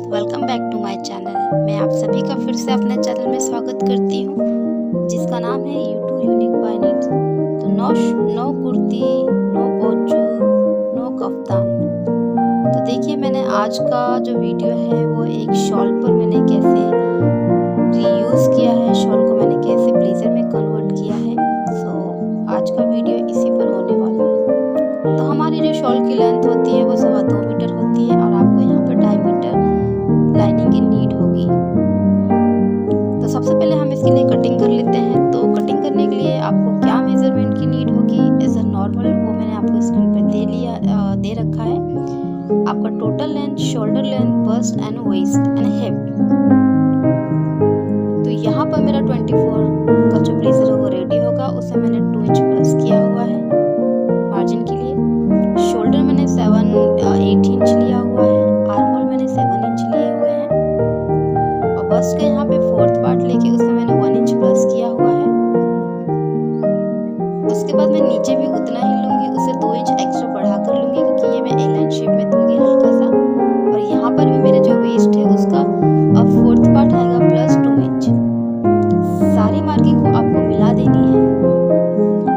Welcome back to my channel. मैं आप सभी का फिर से अपने चैनल में स्वागत करती हूँ जिसका नाम है यूट्यूब यूनिक बाय नीड्स। तो नो कुर्ती, नो बोचू, नो कफ्तान। तो देखिए मैंने आज का जो वीडियो है वो एक शॉल पर मैंने कैसे रीयूज़ किया है, शॉल को मैंने कैसे ब्लेजर में कन्वर्ट किया है। आज का वीडियो इसी पर होने वाला है। तो हमारी जो शॉल की लेंथ होती है वो 2.25 मीटर होती है और आपको यहाँ पर 2.5 मीटर लाइनिंग की नीड होगी। तो सबसे पहले हम इसके लिए कटिंग कर लेते हैं। तो कटिंग करने के लिए आपको क्या मेजरमेंट की नीड होगी एज अ नॉर्मल, वो मैंने आपको स्क्रीन पर दे रखा है। आपका total length, shoulder length, bust and waist and hip. तो यहाँ पर मेरा 24 का जो ब्लेजर है वो रेडी होगा। उसे मैंने 2 इंच प्लस किया हुआ है मार्जिन के लिए। शोल्डर मैंने 8 इंच लिया हुआ है। आर्म होल मैंने 7 इंच लिए हुए हैं और बस्ट का यहाँ पे 4th पार्ट लेके उसमें मैंने 1 इंच प्लस किया हुआ है। उसके बाद मैं नीचे भी उतना ही लूँगी, उसे 2 इंच एक्स्ट्रा बढ़ा कर लूँगी क्योंकि ये मैं एलाइन शेप में दूँगी हल्का सा। और यहाँ पर भी मेरे जो वेस्ट है उसका 4th पार्ट आएगा प्लस 2 इंच। सारी मार्किंग को आपको मिला देनी है।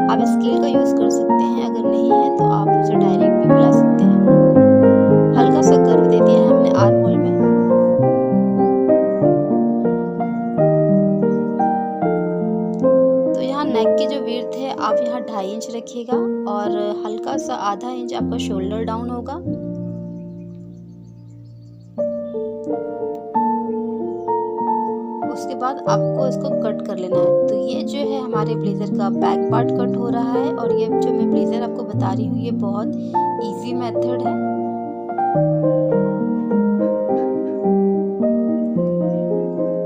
आप स्केल का यूज़ कर सकते हैं, अगर नहीं है तो आप उसे डायरेक्ट भी मिला सकते हैं। हल्का सा कर्व दे दिया है हमने आर्म होल में। तो यहाँ नेक की जो विड्थ है आप यहाँ 2.5 इंच रखिएगा और हल्का सा आधा इंच आपका शोल्डर डाउन होगा। उसके बाद आपको इसको कट कर लेना है। तो ये जो है हमारे ब्लेजर का बैक पार्ट कट हो रहा है और ये जो मैं ब्लेजर आपको बता रही हूँ ये बहुत इजी मेथड है।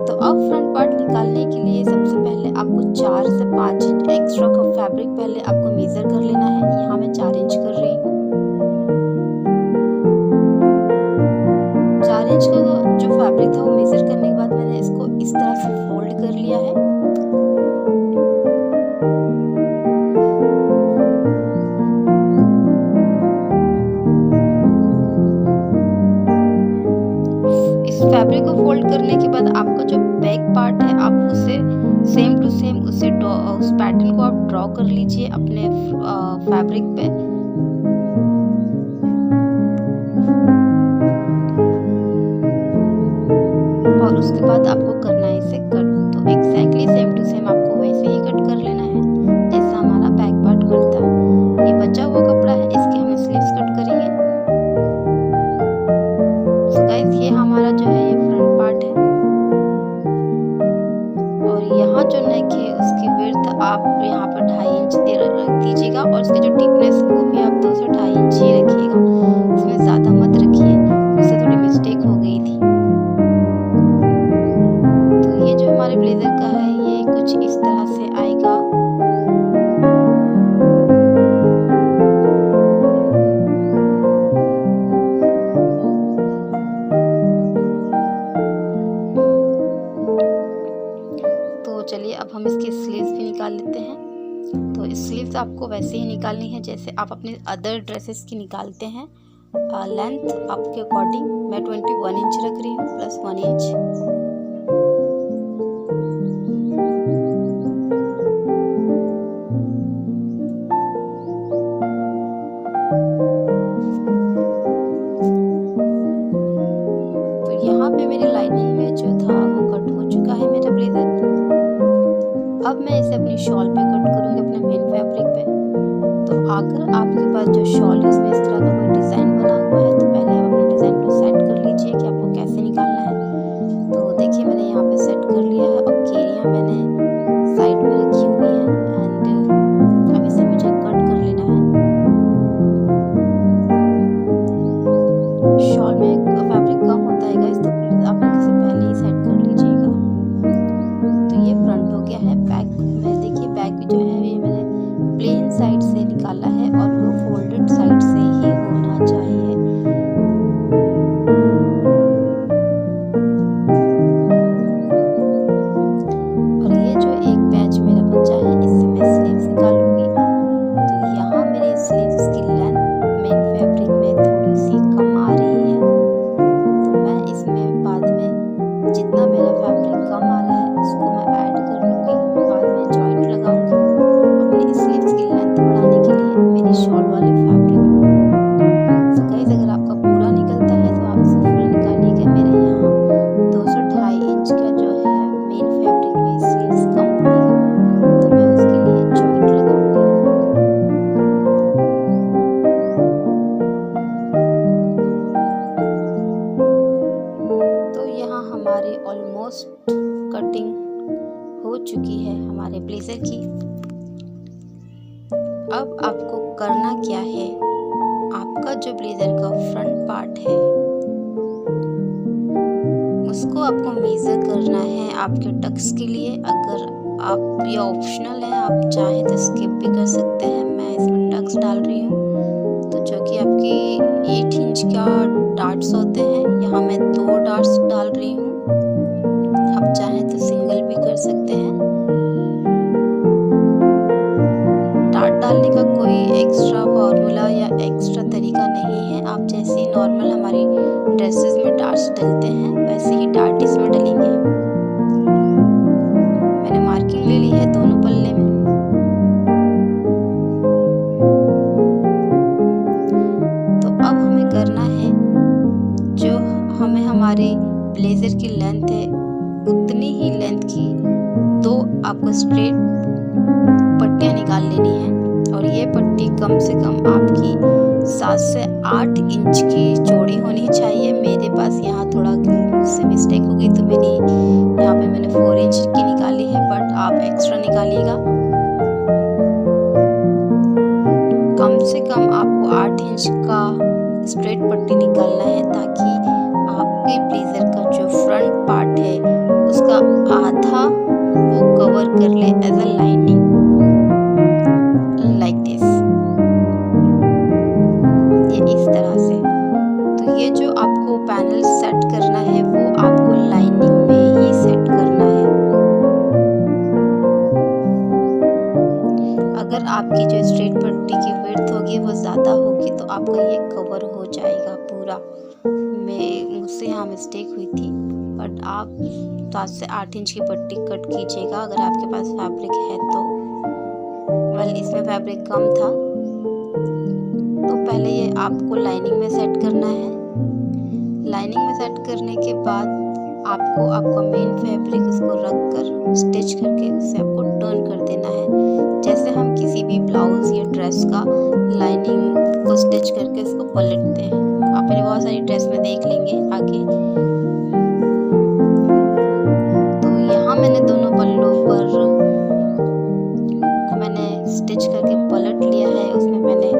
तो अब फ्रंट पार्ट निकालने के लिए सबसे पहले आपको 4 से 5 इंच एक्स्ट्रा का फैब्रिक पहले आपको मेजर कर लेना है। यहाँ मैं 4 इंच कर रही हूँ। 4 इंच का जो फैब्रिक था वो मेजर करने के बाद मैंने इसको इस तरह से फोल्ड कर लिया है। इस फैब्रिक को फोल्ड करने के बाद आपका जो बैक पार्ट है आप उसे सेम टू सेम उस पैटर्न को आप ड्रॉ कर लीजिए अपने फैब्रिक पे। और उसके बाद आपको करना है इसे कट। तो एग्जैक्टली सेम टू सेम आपको वैसे ही कट कर लेना है जैसा हमारा बैक पार्ट करता है। ये बचा हुआ कपड़ा है, इसके हम स्लीव्स कट करेंगे। सो गाइस ये हमारा जो है ये फ्रंट पार्ट है और यहाँ जो नेक है उसकी विड्थ आप यहाँ पर 2.5 इंच रख दीजिएगा और इसकी जो डीपनेस है वो भी आप 2 से 2.5 इंच ही रखिएगा। इसमें ज़्यादा मत रखिए, उससे थोड़ी मिस्टेक हो गई थी। तो ये जो हमारे ब्लेजर का है ये कुछ इस तरह से आएगा। तो चलिए अब हम इसके स्लीव्स भी निकाल लेते हैं। तो स्लीव्स आपको वैसे ही निकालनी है जैसे आप अपने अदर ड्रेसेस की निकालते हैं। लेंथ आपके अकॉर्डिंग मैं 21 इंच रख रही हूँ प्लस 1 इंच। यहाँ पे मेरी लाइनिंग में जो था वो कट हो चुका है मेरा ब्लेजर। अब मैं इसे अपनी शॉल पे कट करूँगी, अपने मेन फैब्रिक पे। तो अगर आपके पास जो शॉल है उसमें इस तरह का कोई डिज़ाइन बना हुआ है तो पहले आप अपने डिज़ाइन को सेट कर लीजिए कि आपको कैसे निकालना है। तो देखिए मैंने यहाँ पे सेट कर लिया है और केरियाँ मैंने साइड में रखी हुई है एंड अब इसे मुझे कट कर लेना है। शॉल में फैब्रिक कम होता है गाइस, तो प्लीज़ आप इसे पहले ही सेट कर लीजिएगा। तो ये फ्रंट हो गया है। बैक में देखिए बैक जो है ये मैंने प्लेन साइड से निकाला है और वो फोल्डेड साइड से ही होना चाहिए। हमारी ऑलमोस्ट कटिंग हो चुकी है हमारे ब्लेज़र की। अब आपको करना क्या है, आपका जो ब्लेज़र का फ्रंट पार्ट है उसको आपको मेज़र करना है आपके टक्स के लिए। अगर आप ये ऑप्शनल है, आप चाहे तो स्किप भी कर सकते हैं। मैं इसमें टक्स डाल रही हूँ तो जो कि आपकी 8 इंच का डार्ट्स होते हैं, यहाँ मैं 2 डार्ट्स डाल रही हूँ। आप चाहे तो सिंगल भी कर सकते हैं। डार्ट डालने का कोई एक्स्ट्रा फॉर्मूला या एक्स्ट्रा तरीका नहीं है। आप जैसे ही नॉर्मल हमारी ड्रेसेस में डार्ट्स डलते हैं वैसे ही डार्ट इसमें डलेंगे। मैंने मार्किंग ले ली है दोनों पल्ले में। तो अब हमें करना है, जो हमें हमारे ब्लेज़र की लेंथ है उतनी ही लेंथ की 2 आपको स्ट्रेट पट्टियाँ निकाल लेनी है। और ये पट्टी कम से कम आपकी 7 से 8 इंच की चौड़ी होनी चाहिए। मेरे पास यहाँ थोड़ा मुझसे मिस्टेक हो गई तो यहाँ पे मैंने 4 इंच की निकाली है, बट आप एक्स्ट्रा निकालिएगा। कम से कम आपको 8 इंच का स्ट्रेट पट्टी निकालना है ताकि आपके ब्लेज़र का जो फ्रंट पार्ट है उसका आधा वो कवर कर ले as a lining, like this, ये इस तरह से। तो ये जो आपको पैनल सेट करना है वो आपको लाइनिंग में ही सेट करना है। अगर आपकी जो स्ट्रेट पट्टी की विड्थ होगी वो ज़्यादा होगी तो आपका ये कवर हो जाएगा पूरा। मुझसे यहाँ मिस्टेक हुई थी, बट आप 7 से 8 इंच की पट्टी कट कीजिएगा अगर आपके पास फैब्रिक है तो। इसमें फैब्रिक कम था तो पहले ये आपको लाइनिंग में सेट करना है। लाइनिंग में सेट करने के बाद आपको आपका मेन फैब्रिक उसको रख कर स्टिच करके उसे आपको टर्न कर देना है। जैसे हम किसी भी ब्लाउज या ड्रेस का लाइनिंग को स्टिच करके उसको पलटते हैं, आपने बहुत सारी ड्रेस में देख लेंगे आगे। तो यहाँ मैंने दोनों पल्लों पर मैंने स्टिच करके पलट लिया है, उसमें मैंने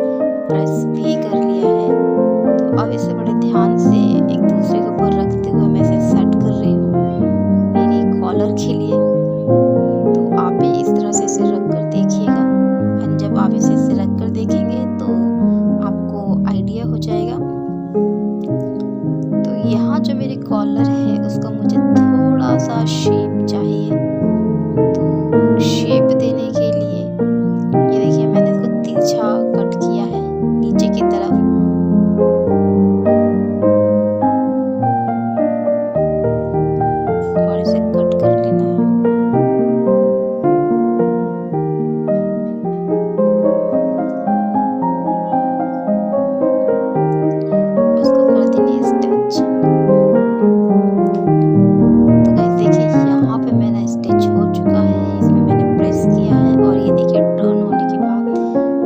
प्रेस भी कर लिया है। तो अब इसे बड़े ध्यान से एक दूसरे के ऊपर रखते हुए मैं इसे सेट कर रही हूँ मेरी कॉलर के लिए। तो आप भी इस तरह से इसे रख कर देखिएगा, और जब आप इसे रख कर देखेंगे तो आपको आइडिया हो जाएगा। तो यहाँ जो मेरी कॉलर है उसका मुझे थोड़ा सा शेप चाहिए, तो शेप देने के लिए ये देखिए मैंने इसको तिरछा कट किया है नीचे की तरफ। और इसे कट कर लेना है। उसको कर देनी है स्टिच। तो गाइस देखिए यहाँ पे मेरा स्टिच हो चुका है, इसमें मैंने प्रेस किया है और ये देखिए टर्न होने के बाद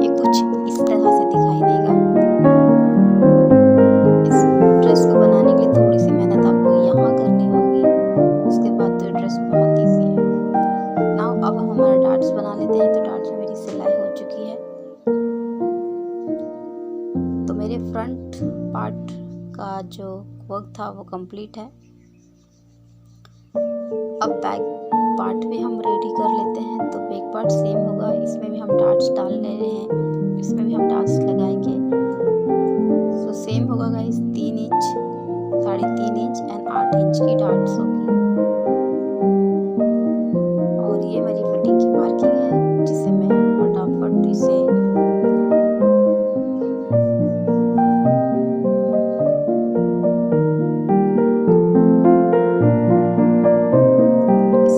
ये कुछ इस तरह से दिखाई देगा। इस ड्रेस को बनाने के लिए थोड़ी सी मेहनत आपको यहाँ करनी होगी, उसके बाद तो ड्रेस बहुत ईजी है। नाउ अब हम हमारा डार्ट्स बना लेते हैं। तो डार्ट्स में मेरी सिलाई हो चुकी है, तो मेरे फ्रंट पार्ट का जो वर्क था वो कंप्लीट है। अब बैक पार्ट भी हम रेडी कर लेते हैं। तो बैक पार्ट सेम होगा, इसमें भी हम डार्ट्स डाल ले रहे हैं, इसमें भी हम डार्ट्स लगाएंगे। सो सेम होगा guys, 3 inch, 3.5 inch and 8 inch की डार्ट्स होगी। और ये मेरी फिटिंग की मार्किंग है जिसे मैं फटाफट इसे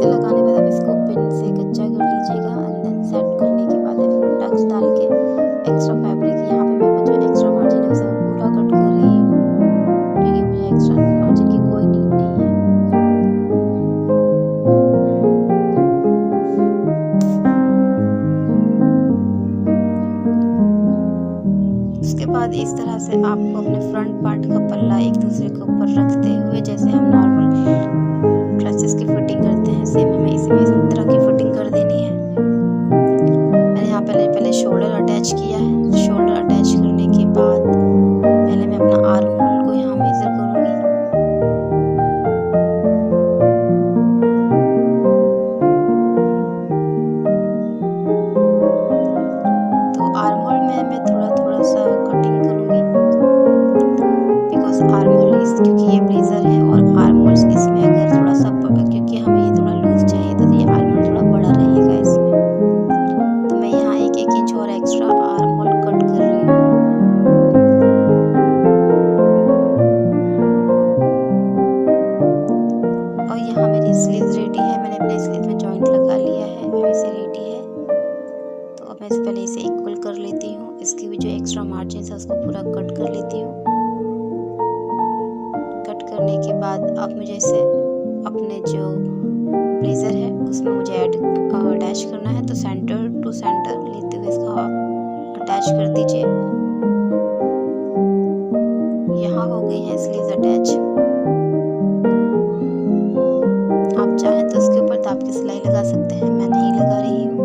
लगाने के बाद इसको पिन से कच्चा कर लीजिएगा एंड देन सेट करने के बाद फिर टक्स डाल के एक्स्ट्रा फैब्रिक यहाँ पे मैं जो एक्स्ट्रा मार्जिन है उसे पूरा कट कर रही हूँ, क्योंकि मुझे एक्स्ट्रा मार्जिन की कोई नीड नहीं है। उसके बाद इस तरह से आपको अपने फ्रंट पार्ट का पल्ला एक दूसरे के ऊपर रखते हुए, जैसे हम नॉर्मल एक्स्ट्रा मार्जिन है उसको पूरा कट कर लेती हूँ। कट करने के बाद अब मुझे इसे अपने जो ब्लेज़र है उसमें मुझे अटैच करना है। तो सेंटर टू सेंटर लेते हुए इसका अटैच कर दीजिए। यहाँ हो गई है स्लीव्स अटैच। आप चाहें तो इसके ऊपर दाब की सिलाई लगा सकते हैं, मैं नहीं लगा रही हूँ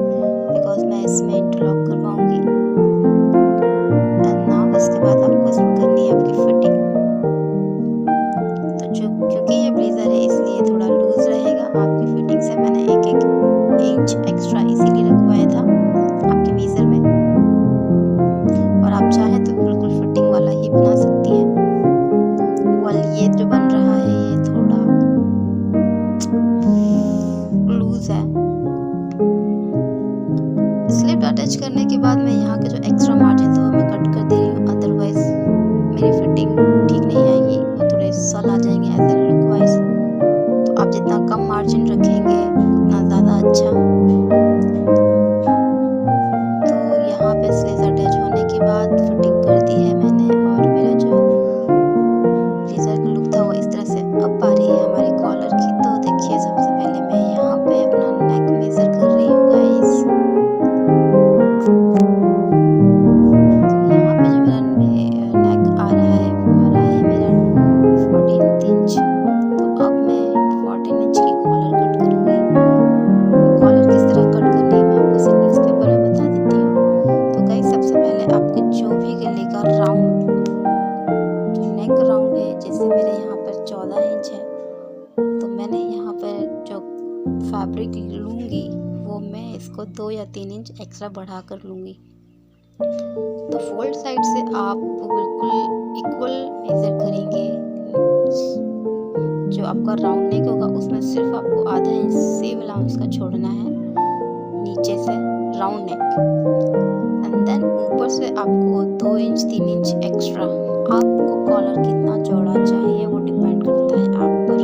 बिकॉज मैं इसमें इंटरलॉक करवाऊंगी। एंड नाउ इसके बाद आपको इसमें करनी है आपकी फिटिंग। तो जो क्योंकि ये ब्लेज़र है इसलिए थोड़ा लूज रहेगा आपकी फिटिंग से। मैंने एक इंच एक्स्ट्रा इसीलिए रखवाया था आपके मेजर में, और आप चाहें तो बिल्कुल फिटिंग वाला ही बना सकती हैं। वाल ये जो बन रहा है ये थोड़ा लूज है। स्लिप अटैच करने के बाद मैं यहाँ के जो एक्स्ट्रा मार्जिन था वो मैं कट कर दे रही हूँ, अदरवाइज मेरी फिटिंग ठीक नहीं आएगी और थोड़े सल आ जाएंगे एज ए लुक वाइज। तो आप जितना कम मार्जिन रखेंगे उतना ज़्यादा अच्छा। तो यहाँ पे स्लीव्स अटैच होने के बाद फिटिंग कर दी है मैंने, और मेरा जो ब्लेज़र का लुक था वो इस तरह से। अब बारी है हमारे कॉलर की। तो देखिए सबसे पहले मैं यहाँ पे अपना नेक मेजर कर रही हूँ गाइस। तो यहाँ पे जो मेरा नेक आ रहा है वो आ रहा है मेरा 14 इंच। तो अब मैं 14 इंच की कॉलर कट करूँगी। कॉलर किस तरह कट करनी है मैं आपको इसे न्यूज़पेपर में बता देती हूँ। तो गाइस सबसे पहले आपके जो भी गले का राउंड, जो नेक राउंड है, जैसे मेरे यहाँ पर 14 इंच है, तो मैंने यहाँ पर जो फैब्रिक लूँगी वो मैं इसको 2 या 3 इंच एक्स्ट्रा बढ़ा कर लूँगी। तो फोल्ड साइड से आप बिल्कुल इक्वल मेजर करेंगे। जो आपका राउंड नेक होगा उसमें सिर्फ आपको आधा इंच सेम अलाउंस का छोड़ना है नीचे से राउंड नेक, एंड देन ऊपर से आपको 2 इंच 3 इंच एक्स्ट्रा। आपको कॉलर कितना चौड़ा चाहिए वो डिपेंड करता है आप पर।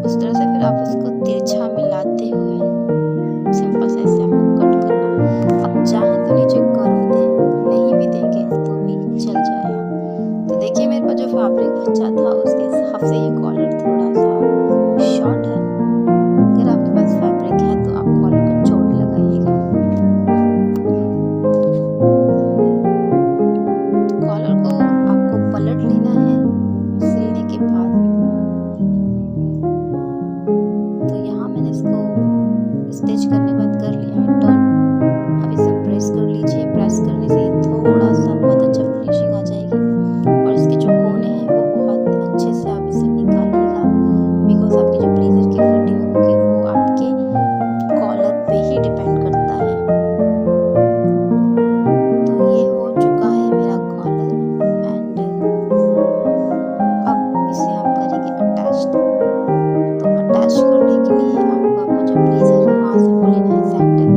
उस तरह से फिर आप उसको तिरछा मिलाते हुए सिंपल से ऐसे आपको कट करना। आप चाहें तो नीचे कर्व दें, नहीं भी देंगे तो भी चल जाएगा। तो देखिए मेरे पास जो फैब्रिक बचा था उसके हिसाब से ये कॉलर थोड़ा सा शॉर्ट है। अगर आपके पास फैब्रिक है तो आप कॉलर को चौड़ा लगाइएगा। कॉलर को आपको पलट लेना है सिलने के बाद। तो यहाँ मैंने इसको स्टिच करने के बाद कर लिया है टर्न। अब इसे प्रेस कर लीजिए। प्रेस करने से थोड़ा सा बहुत अच्छा फिनिशिंग आ जाएगी, और इसके जो कोने हैं वो बहुत अच्छे से आप इसे निकालिएगा बिकॉज आपकी जो ब्लेजर की फिटिंग होगी वो आपके कॉलर पे ही डिपेंड करता है। तो ये हो चुका है मेरा कॉलर, एंड अब इसे हम करेंगे अटैच। तो अटैच करने के लिए आपको जो ब्लेजर है वहाँ से वो लेना है सेंटर।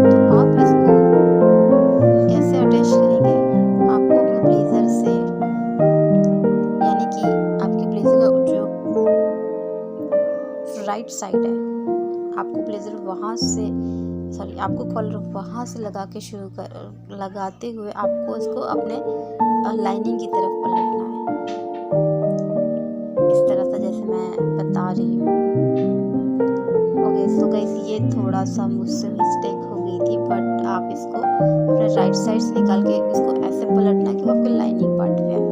तो आप इसको कैसे अटैच करेंगे, आपको अपने ब्लेजर से, यानी कि आपके ब्लेजर का जो राइट साइड है, आपको ब्लेजर वहाँ से आपको कॉलर वहाँ से लगा के लगाते हुए आपको इसको अपने लाइनिंग की तरफ पलटना है, इस तरह से जैसे मैं बता रही हूँ। ओके सो गाइस ये थोड़ा सा मुझसे मिस्टेक हो गई थी, बट आप इसको अपने राइट साइड से निकाल के इसको ऐसे पलटना कि वो आपके लाइनिंग पार्ट पे आए।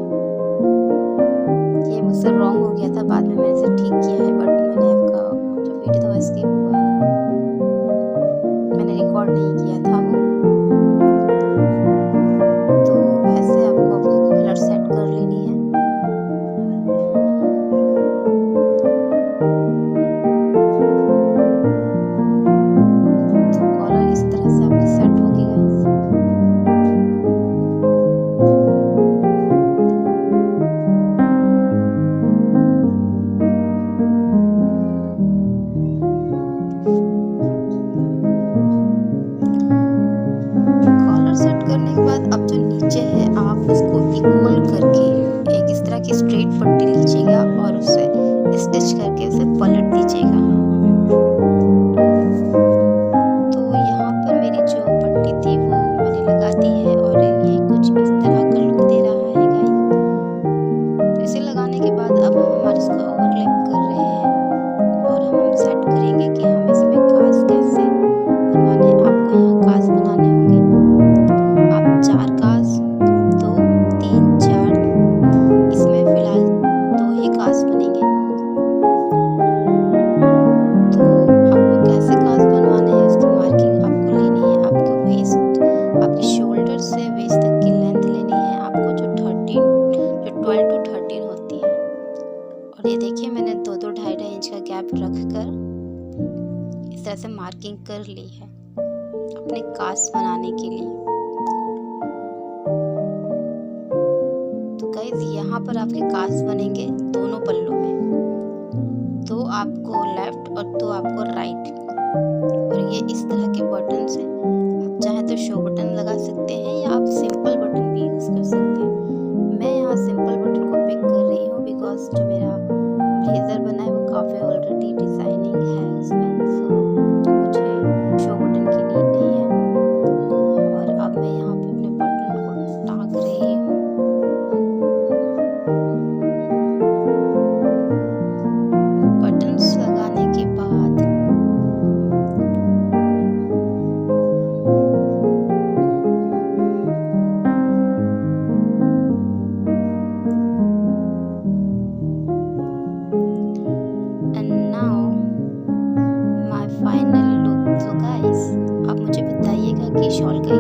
ये मुझसे रॉन्ग हो गया था, बाद में मैंने इसे ठीक किया है, बट मैंने आपका जो वीडियो था वो स्किप हुआ है, मैंने रिकॉर्ड नहीं किया था वो। तो ऐसे आपको अपनी कॉलर सेट कर लेनी है। तो कॉलर इस तरह से आपकी सेट होगी गाइस। कॉलर सेट करने के बाद अब जो नीचे है आप उसको इक्वल करके एक इस तरह की स्ट्रेट पट्टी ली है अपने कास बनाने के लिए। तो गाइस यहाँ पर आपके कास बनेंगे दोनों पल्लों में, दो आपको लेफ्ट और दो आपको राइट। और ये इस तरह के बटन्स हैं, आप चाहे तो शो बटन लगा सकते हैं या आप सिंपल बटन भी यूज़ कर सकते हैं। मैं यहाँ सिंपल बटन को पिक कर रही हूँ बिकॉज जो मेरा ब्लेजर बना है वो काफ़ी ऑलरेडी डिज़ाइनिंग है उसमें, सो मुझे शो बटन की नीड नहीं है। और अब मैं यहाँ पे अपने बटन को टाँग रही हूँ। बटन्स लगाने के बाद फाइनल लुक। तो गाइस आप मुझे बताइएगा कि शॉल का